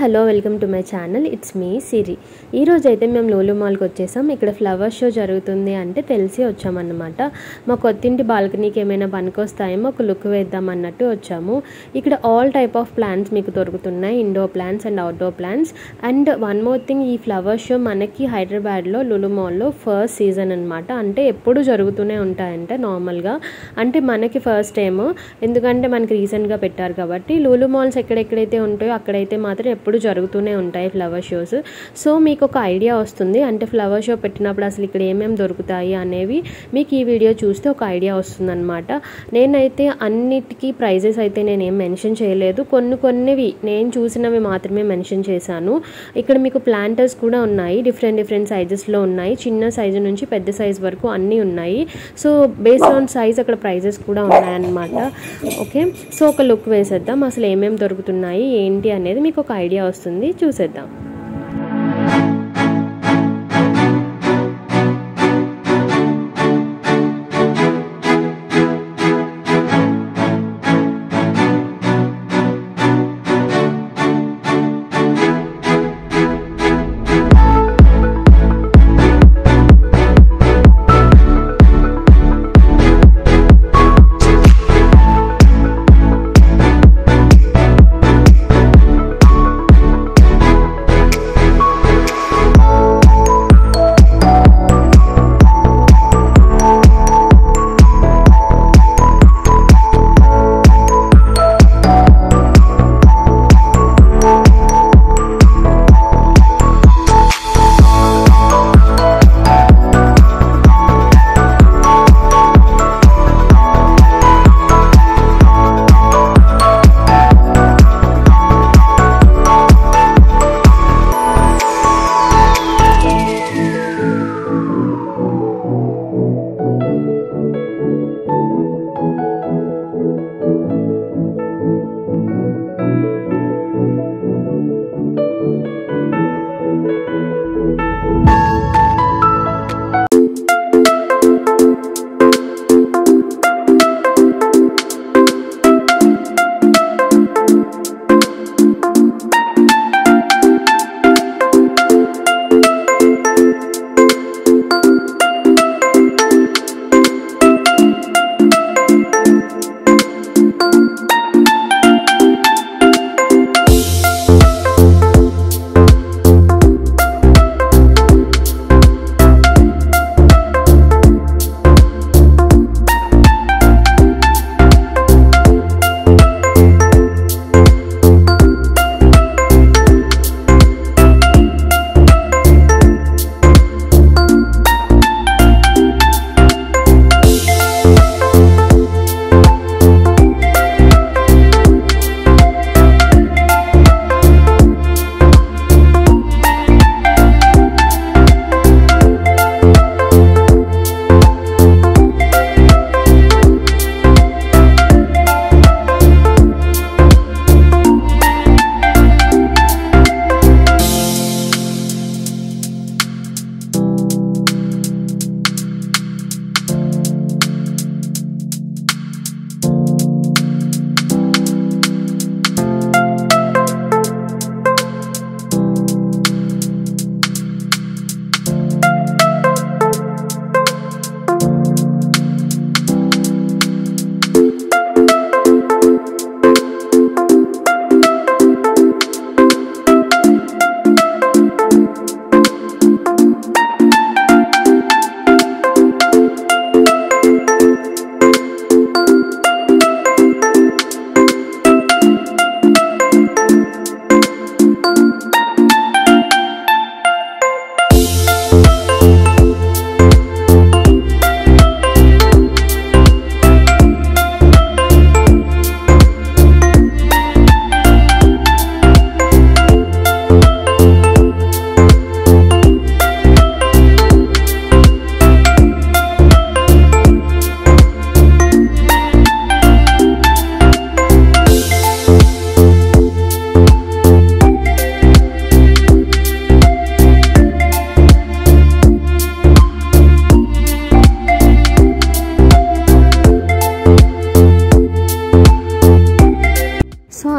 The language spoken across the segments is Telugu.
Hello welcome to my channel. It's me Siri. ఈరోజు అయితే మేము లూలు మాల్కి వచ్చేసాం. ఇక్కడ ఫ్లవర్ షో జరుగుతుంది అంటే తెలిసి వచ్చామన్నమాట. మా కొత్తింటి బాల్కనీకి ఏమైనా పనికొస్తాయేమో ఒక లుక్ వేద్దాం అన్నట్టు వచ్చాము. ఇక్కడ ఆల్ టైప్ ఆఫ్ ప్లాంట్స్ మీకు దొరుకుతున్నాయి, indoor plants and outdoor plants. And one more thing, ఈ ఫ్లవర్ షో మనకి హైదరాబాద్లో లూలు మాల్లో ఫస్ట్ సీజన్ అనమాట. అంటే ఎప్పుడు జరుగుతూనే ఉంటాయంట నార్మల్గా. అంటే మనకి ఫస్ట్ టైం, ఎందుకంటే మనకి రీసెంట్గా పెట్టారు కాబట్టి. లూలు మాల్స్ ఎక్కడెక్కడైతే ఉంటాయో అక్కడైతే మాత్రం ఎప్పుడు జరుగుతూనే ఉంటాయి ఫ్లవర్ షోస్. సో మీకు ఒక ఐడియా వస్తుంది, అంటే ఫ్లవర్ షో పెట్టినప్పుడు అసలు ఇక్కడ ఏమేమి దొరుకుతాయి అనేవి మీకు ఈ వీడియో చూస్తే ఒక ఐడియా వస్తుంది అనమాట. నేనైతే అన్నిటికీ ప్రైజెస్ అయితే నేనేం మెన్షన్ చేయలేదు, కొన్నివి నేను చూసినవి మాత్రమే మెన్షన్ చేశాను. ఇక్కడ మీకు ప్లాంటర్స్ కూడా ఉన్నాయి, డిఫరెంట్ సైజెస్లో ఉన్నాయి. చిన్న సైజు నుంచి పెద్ద సైజ్ వరకు అన్నీ ఉన్నాయి. సో బేస్డ్ ఆన్ సైజ్ అక్కడ ప్రైజెస్ కూడా ఉన్నాయన్నమాట. ఓకే, సో ఒక లుక్ వేసేద్దాం, అసలు ఏమేమి దొరుకుతున్నాయి ఏంటి అనేది మీకు ఒక ఐడియా వస్తుంది, చూసేద్దాం.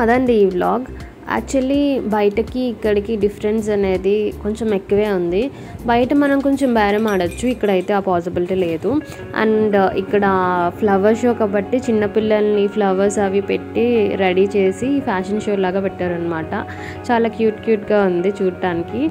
అదండి ఈ వ్లాగ్. యాక్చువల్లీ బయటకి ఇక్కడికి డిఫరెన్స్ అనేది కొంచెం ఎక్కువే ఉంది. బయట మనం కొంచెం బేరం ఆడొచ్చు, ఇక్కడైతే ఆ పాసిబిలిటీ లేదు. అండ్ ఇక్కడ ఫ్లవర్ షో కాబట్టి చిన్నపిల్లల్ని ఫ్లవర్స్ అవి పెట్టి రెడీ చేసి ఫ్యాషన్ షో లాగా పెట్టారనమాట. చాలా క్యూట్గా ఉంది చూడటానికి.